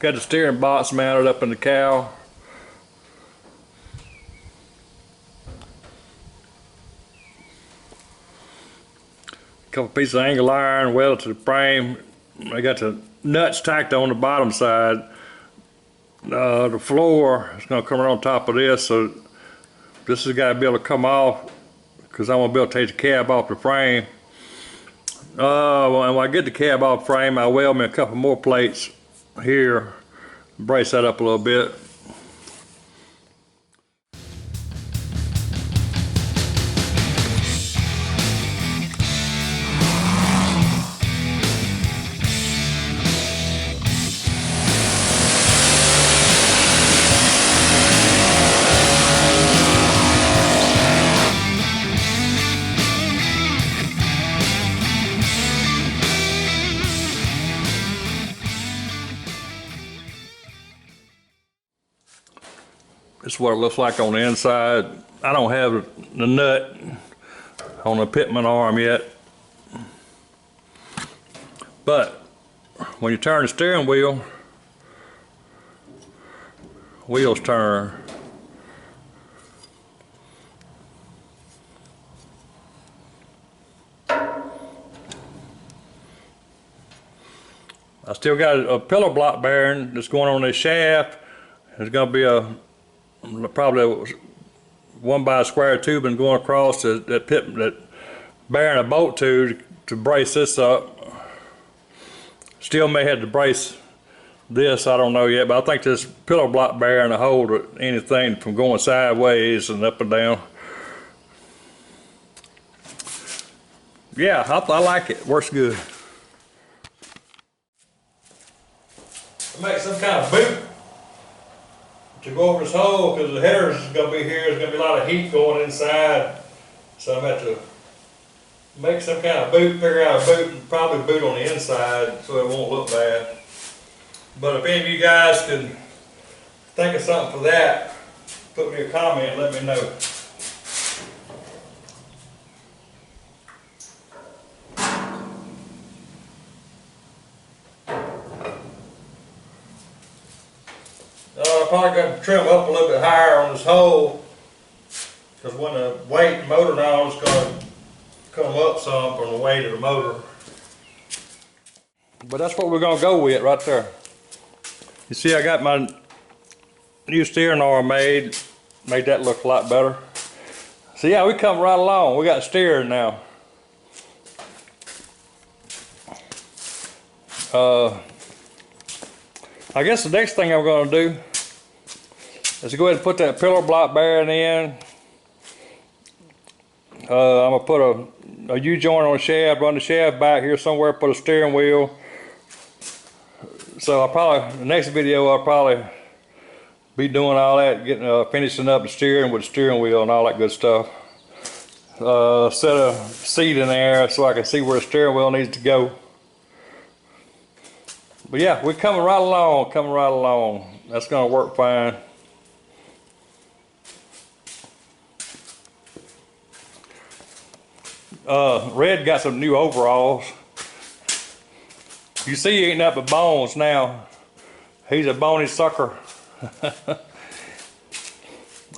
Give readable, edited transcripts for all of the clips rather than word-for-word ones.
Got the steering box mounted up in the cowl. Couple pieces of angle iron welded to the frame. I got the nuts tacked on the bottom side. The floor is going to come right on top of this, so this has got to be able to come off because I want to be able to take the cab off the frame. When I get the cab off the frame, I weld me a couple more plates here, brace that up a little bit. This is what it looks like on the inside. I don't have the nut on the pitman arm yet, but when you turn the steering wheel, wheels turn. I still got a pillar block bearing that's going on this shaft. There's going to be probably one by a square tubing going across that bearing a bolt to brace this up. Still may have to brace this, I don't know yet, but I think this pillar block bearing to hold anything from going sideways and up and down. Yeah, I like it. Works good. Make some kind of boot to go over this hole because the header is going to be here. There's going to be a lot of heat going inside, so I'm going to have to make some kind of boot, figure out a boot, and probably boot on the inside so it won't look bad. But if any of you guys can think of something for that, put me a comment and let me know. I'm probably going to trim up a little bit higher on this hole because when the weight the motor now is going to come up some from the weight of the motor. But that's what we're going to go with right there. You see, I got my new steering arm made that look a lot better. So yeah, we come right along. We got steering now. I guess the next thing I'm going to do is go ahead and put that pillar block bearing in. I'm going to put a U-joint on the shaft, run the shaft back here somewhere, put a steering wheel. So the next video I'll probably be doing all that, getting finishing up the steering with the steering wheel and all that good stuff. Set a seat in there so I can see where the steering wheel needs to go. But yeah, we're coming right along, That's going to work fine. Red got some new overalls. You see he ain't nothing but bones now. He's a bony sucker.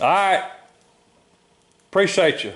Alright. Appreciate you.